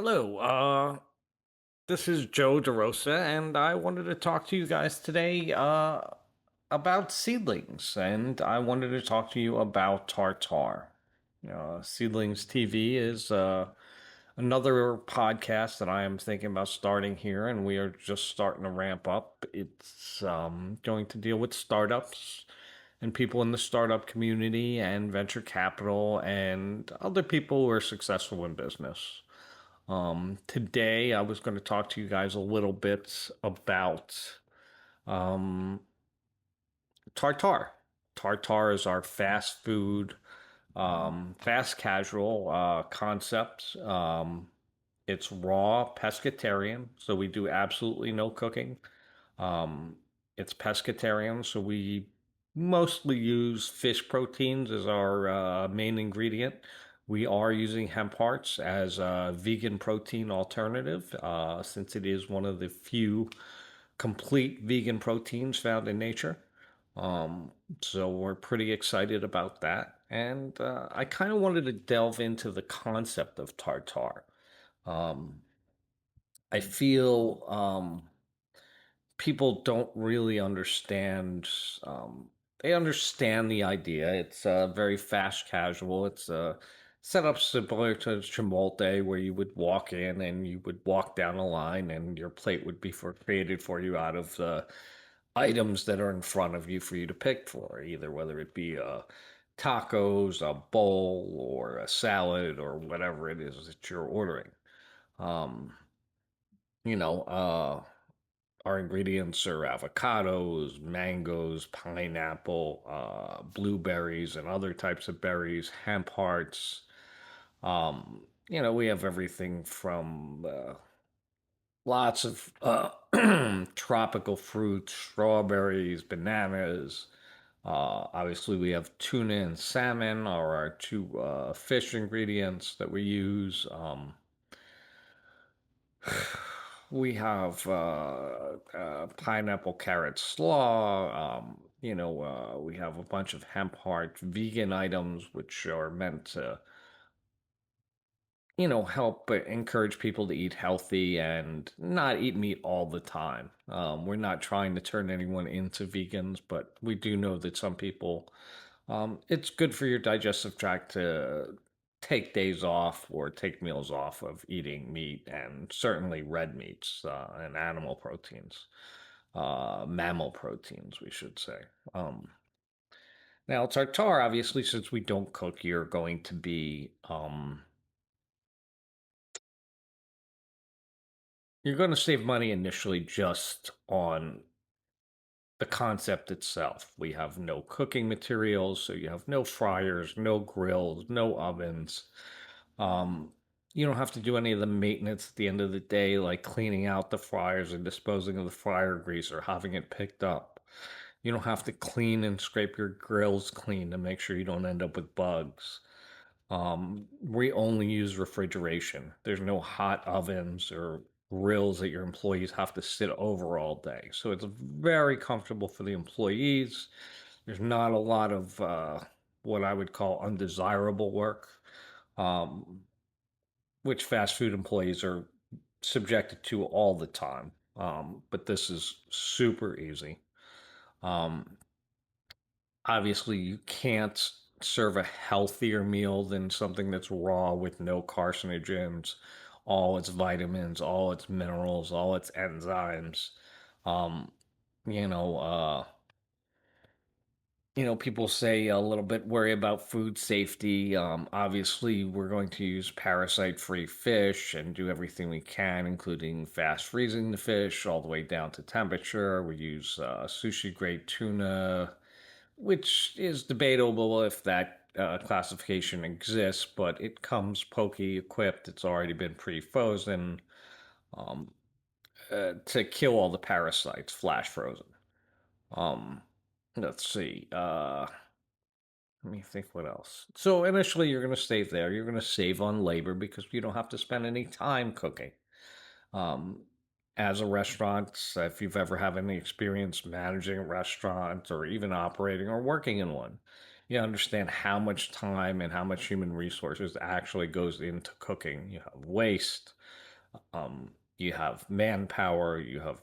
Hello, this is Joe DiRosa, and I wanted to talk to you guys today about seedlings, and I wanted to talk to you about Tartare. Seedlings TV is another podcast that I am thinking about starting here, and we are just starting to ramp up. It's going to deal with startups and people in the startup community and venture capital and other people who are successful in business. Today, I was going to talk to you guys a little bit about um, tartar. Tartar is our fast food, fast casual concept. It's raw pescatarian, so we do absolutely no cooking. Um, it's pescatarian, so we mostly use fish proteins as our main ingredient. We are using hemp hearts as a vegan protein alternative, since it is one of the few complete vegan proteins found in nature. Um, so we're pretty excited about that. And I kind of wanted to delve into the concept of tartar. Um, I feel people don't really understand. Um, they understand the idea. It's very fast casual. It's set up similar to Chipotle, where you would walk in and you would walk down a line, and your plate would be created for you out of the items that are in front of you for you to pick for, either whether it be tacos, a bowl, or a salad, or whatever it is that you're ordering. Um, you know, our ingredients are avocados, mangoes, pineapple, blueberries, and other types of berries, hemp hearts. We have everything from lots of tropical fruits, strawberries, bananas. Obviously, we have tuna and salmon are our two fish ingredients that we use. We have pineapple carrot slaw. We have a bunch of hemp heart vegan items, which are meant to, help encourage people to eat healthy and not eat meat all the time. We're not trying to turn anyone into vegans, but we do know that some people, it's good for your digestive tract to take days off or take meals off of eating meat and certainly red meats and animal proteins, mammal proteins, we should say. Now, tartar, obviously, since we don't cook, you're going to be you're going to save money initially just on the concept itself. We have no cooking materials, so you have no fryers, no grills, no ovens. Um, you don't have to do any of the maintenance at the end of the day, like cleaning out the fryers and disposing of the fryer grease or having it picked up. You don't have to clean and scrape your grills clean to make sure you don't end up with bugs. We only use refrigeration. There's no hot ovens or grills that your employees have to sit over all day. So it's very comfortable for the employees. There's not a lot of what I would call undesirable work, um, which fast food employees are subjected to all the time. But this is super easy. Um, Obviously, you can't serve a healthier meal than something that's raw with no carcinogens, all its vitamins, all its minerals, all its enzymes. Um, you know, uh, People say a little bit worry about food safety. Obviously, we're going to use parasite-free fish and do everything we can, including fast freezing the fish all the way down to temperature. We use sushi-grade tuna, which is debatable if that classification exists, but it comes pokey equipped. It's already been pre-frozen um, to kill all the parasites, flash frozen. Um, let's see. Let me think what else. So initially, you're going to save there. You're going to save on labor because you don't have to spend any time cooking. Um, as a restaurant, if you've ever had any experience managing a restaurant or even operating or working in one, you understand how much time and how much human resources actually goes into cooking. You have waste, you have manpower, you have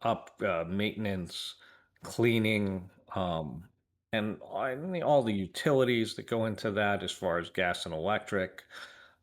up maintenance, cleaning, and all the utilities that go into that as far as gas and electric.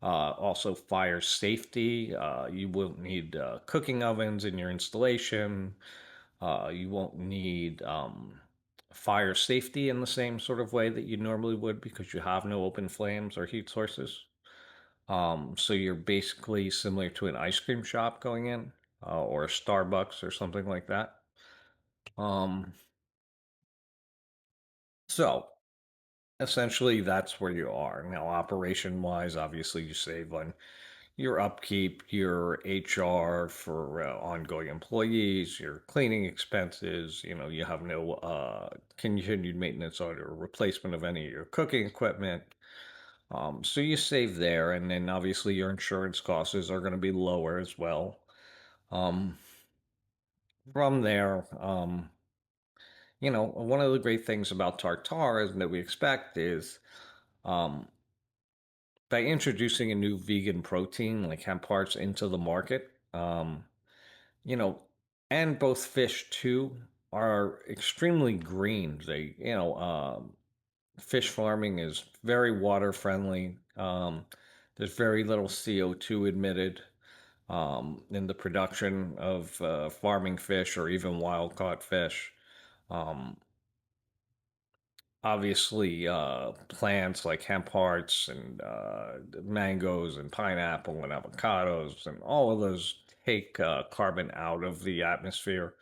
Also, fire safety. You will need cooking ovens in your installation. You won't need fire safety in the same sort of way that you normally would because you have no open flames or heat sources. So you're basically similar to an ice cream shop going in, or a Starbucks or something like that. Um, so essentially, that's where you are now. Operation wise, obviously, you save on your upkeep, your HR for ongoing employees, your cleaning expenses. You have no continued maintenance or replacement of any of your cooking equipment. So you save there, and then obviously your insurance costs are going to be lower as well. Um, from there, one of the great things about tartare is that we expect is um, by introducing a new vegan protein like hemp parts into the market, you know, and both fish too are extremely green. Fish farming is very water friendly. There's very little CO2 emitted in the production of farming fish or even wild caught fish. Um, Obviously, plants like hemp hearts and mangoes and pineapple and avocados and all of those take carbon out of the atmosphere.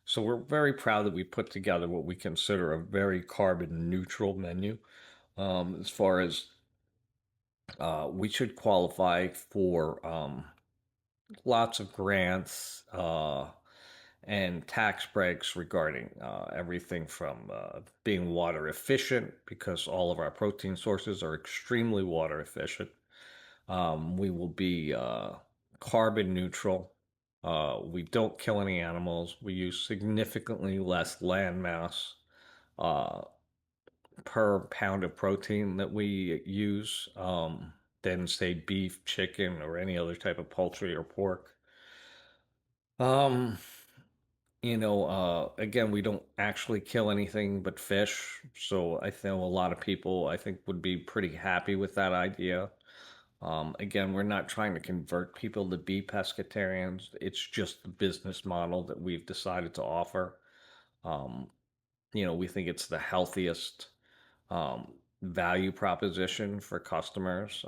So we're very proud that we put together what we consider a very carbon neutral menu. As far as we should qualify for lots of grants and tax breaks regarding everything from being water efficient, because all of our protein sources are extremely water efficient. We will be carbon neutral. We don't kill any animals. We use significantly less land mass uh, per pound of protein that we use than, say, beef, chicken, or any other type of poultry or pork. Um, again, we don't actually kill anything but fish, so I think a lot of people, I think, would be pretty happy with that idea. Again, we're not trying to convert people to be pescatarians. It's just the business model that we've decided to offer. Um, we think it's the healthiest um, value proposition for customers.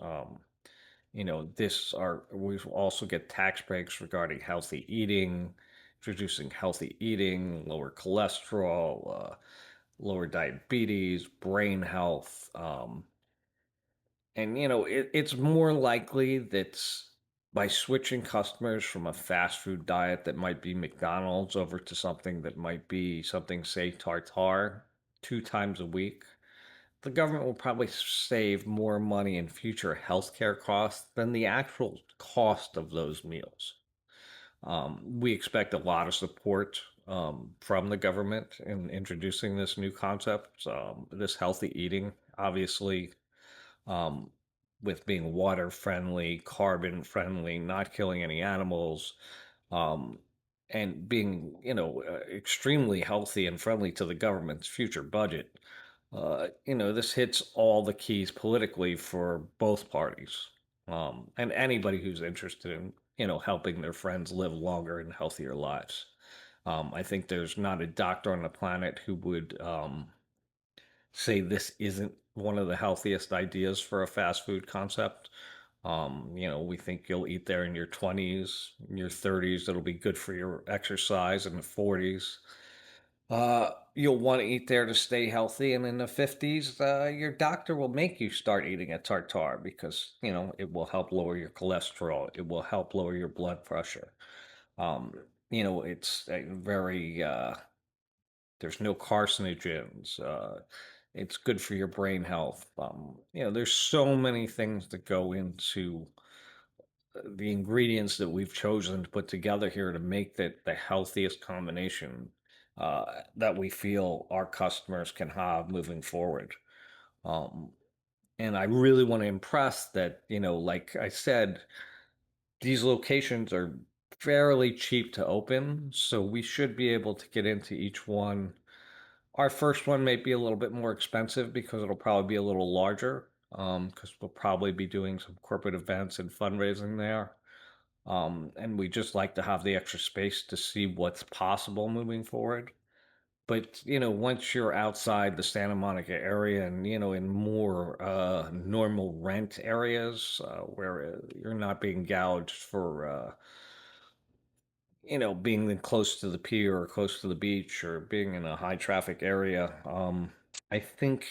This are we also get tax breaks regarding healthy eating, introducing healthy eating, lower cholesterol, lower diabetes, brain health, and it's more likely that by switching customers from a fast food diet that might be McDonald's over to something that might be something, say, tartare 2 times a week, the government will probably save more money in future healthcare costs than the actual cost of those meals. We expect a lot of support from the government in introducing this new concept, this healthy eating. Obviously, um, with being water friendly, carbon friendly, not killing any animals, um, and being, extremely healthy and friendly to the government's future budget. This hits all the keys politically for both parties, and anybody who's interested in, helping their friends live longer and healthier lives. I think there's not a doctor on the planet who would say this isn't one of the healthiest ideas for a fast food concept. We think you'll eat there in your 20s, in your 30s. It'll be good for your exercise in the 40s. You'll want to eat there to stay healthy, and in the 50s, your doctor will make you start eating a tartare because it will help lower your cholesterol. It will help lower your blood pressure. Um, it's a very there's no carcinogens. It's good for your brain health. There's so many things that go into the ingredients that we've chosen to put together here to make that the healthiest combination that we feel our customers can have moving forward. Um, and I really want to impress that, like I said, these locations are fairly cheap to open, so we should be able to get into each one. Our first one may be a little bit more expensive because it'll probably be a little larger, because we'll probably be doing some corporate events and fundraising there. And we just like to have the extra space to see what's possible moving forward. But, once you're outside the Santa Monica area and, in more normal rent areas where you're not being gouged for, being close to the pier or close to the beach or being in a high traffic area, I think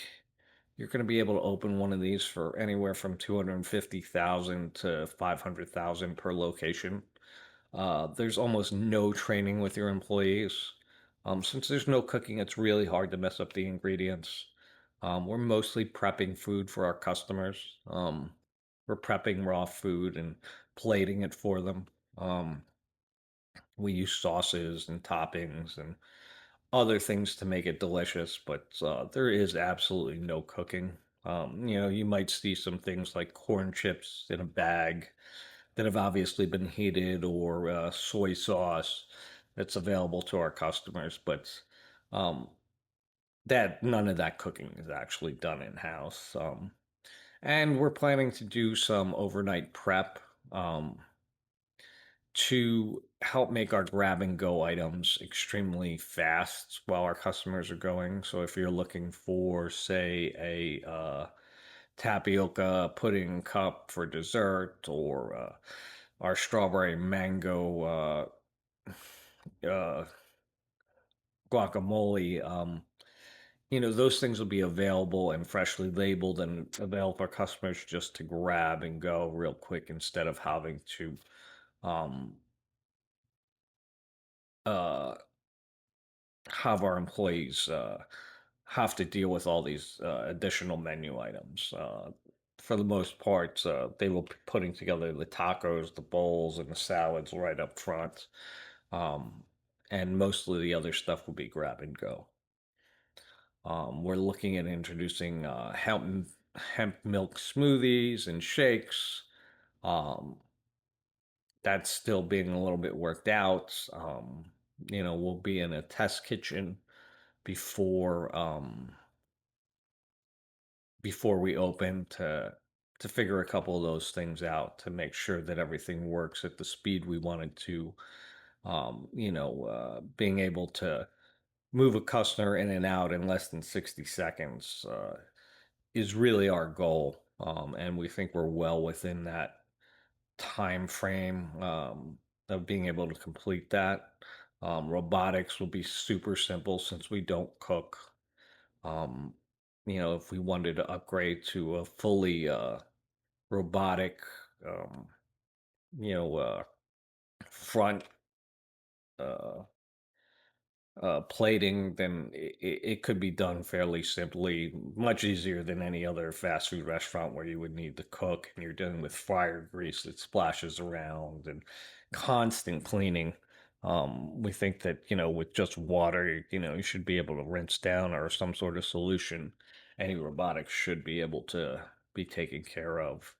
you're going to be able to open one of these for anywhere from 250,000 to 500,000 per location. There's almost no training with your employees. Since there's no cooking, it's really hard to mess up the ingredients. We're mostly prepping food for our customers. We're prepping raw food and plating it for them. We use sauces and toppings and other things to make it delicious, but there is absolutely no cooking. You might see some things like corn chips in a bag that have obviously been heated or soy sauce that's available to our customers, but um, that none of that cooking is actually done in house. And we're planning to do some overnight prep. To help make our grab and go items extremely fast while our customers are going. So if you're looking for, say, a tapioca pudding cup for dessert or our strawberry mango uh, guacamole, those things will be available and freshly labeled and available for customers just to grab and go real quick instead of having to um, uh, have our employees have to deal with all these additional menu items. For the most part, they will be putting together the tacos, the bowls, and the salads right up front. Um, and most of the other stuff will be grab and go. We're looking at introducing hemp milk smoothies and shakes. Um, that's still being a little bit worked out. We'll be in a test kitchen before before we open to figure a couple of those things out to make sure that everything works at the speed we wanted to. Being able to move a customer in and out in less than 60 seconds is really our goal. And we think we're well within that time frame of being able to complete that. Robotics will be super simple since we don't cook. Um, if we wanted to upgrade to a fully robotic, um, you know, uh, front uh, plating, then it could be done fairly simply, much easier than any other fast food restaurant where you would need to cook and you're dealing with fryer grease that splashes around and constant cleaning. We think that, with just water, you should be able to rinse down or some sort of solution. Any robotics should be able to be taken care of.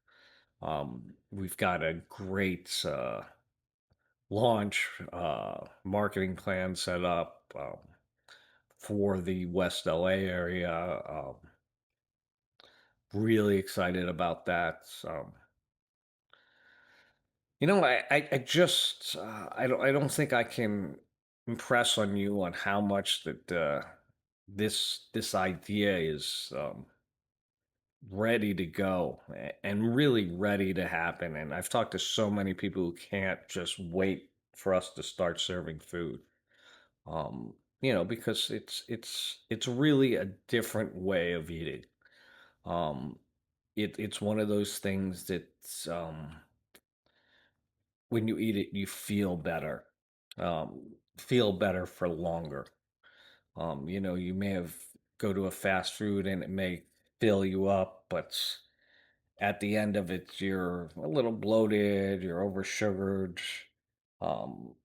We've got a great launch marketing plan set up for the West LA area. Really excited about that. I just I don't think I can impress on you on how much that this idea is ready to go and really ready to happen. And I've talked to so many people who can't just wait for us to start serving food. Because it's really a different way of eating. Um, it's one of those things that when you eat it, you feel better for longer. You may have go to a fast food and it may fill you up, but at the end of it, you're a little bloated, you're over sugared, um,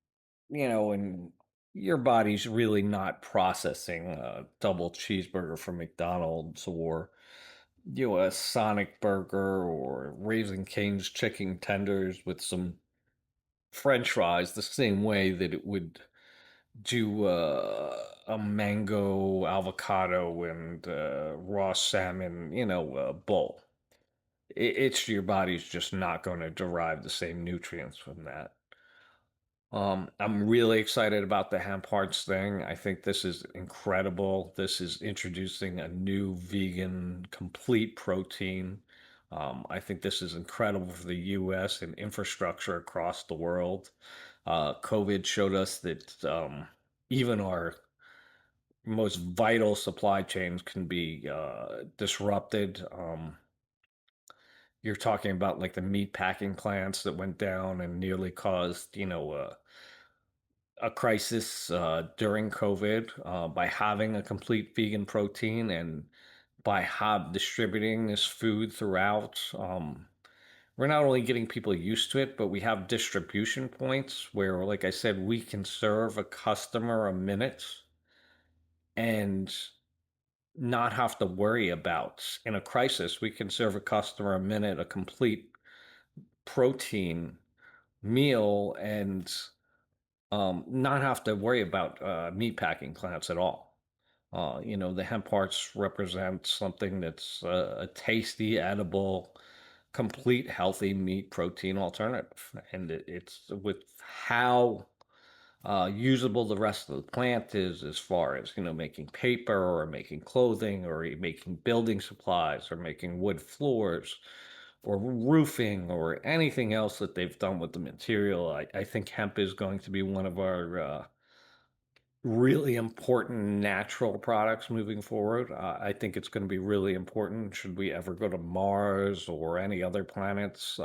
and your body's really not processing a double cheeseburger from McDonald's or a Sonic burger or Raising Cane's chicken tenders with some French fries, the same way that it would do a mango, avocado, and raw salmon, bowl. It's your body's just not going to derive the same nutrients from that. I'm really excited about the hemp hearts thing. I think this is incredible. This is introducing a new vegan complete protein. I think this is incredible for the US and infrastructure across the world. COVID showed us that even our most vital supply chains can be disrupted. You're talking about like the meat packing plants that went down and nearly caused, a crisis during COVID by having a complete vegan protein and by distributing this food throughout. We're not only getting people used to it, but we have distribution points where, like I said, we can serve a customer a minute and not have to worry about in a crisis. We can serve a customer a minute, a complete protein meal, and not have to worry about meat packing plants at all. The hemp hearts represent something that's a tasty, edible, complete, healthy meat protein alternative. And it's with how usable the rest of the plant is, as far as, making paper or making clothing or making building supplies or making wood floors or roofing or anything else that they've done with the material. I think hemp is going to be one of our really important natural products moving forward. I think it's going to be really important should we ever go to Mars or any other planets.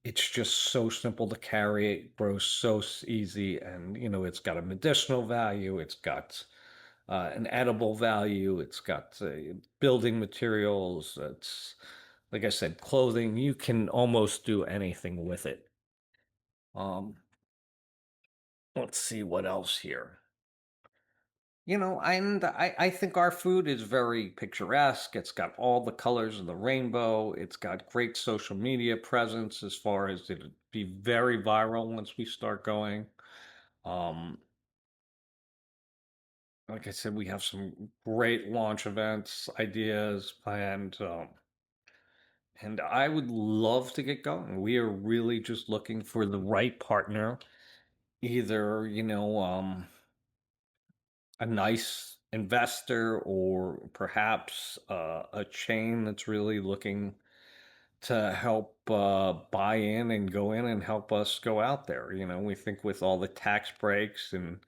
It's just so simple to carry. It grows so easy, and it's got a medicinal value. It's got an edible value. It's got building materials. It's, like I said, clothing. You can almost do anything with it. Um, let's see what else here. And I think our food is very picturesque. It's got all the colors of the rainbow. It's got great social media presence as far as it'd be very viral once we start going. Um, like I said, we have some great launch events, ideas planned. And I would love to get going. We are really just looking for the right partner, either, a nice investor or perhaps a chain that's really looking to help buy in and go in and help us go out there. We think with all the tax breaks and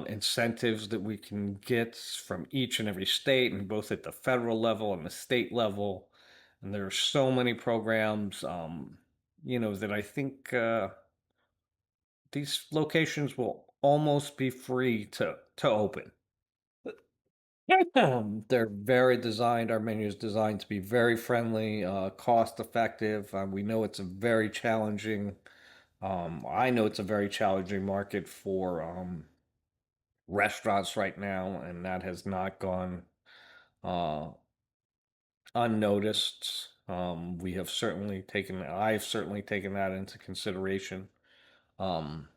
incentives that we can get from each and every state, and both at the federal level and the state level, and there are so many programs, that I think these locations will almost be free to open. They're very designed. Our menu is designed to be very friendly, cost effective. We know it's a very challenging. I know it's a very challenging market for restaurants right now, and that has not gone uh, unnoticed. We have certainly taken. I've certainly taken that into consideration um,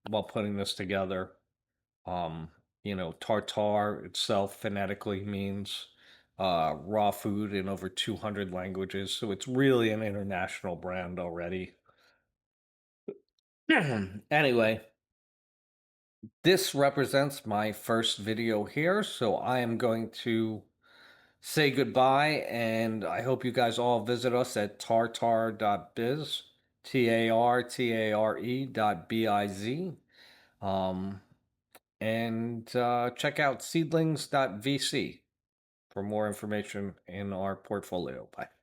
while putting this together. Um, Tartare itself phonetically means raw food in over 200 languages, so it's really an international brand already. Anyway, this represents my first video here, so I am going to say goodbye, and I hope you guys all visit us at tartare.biz, TARTARE.biz. Um, and check out Seedlings.vc for more information in our portfolio. Bye.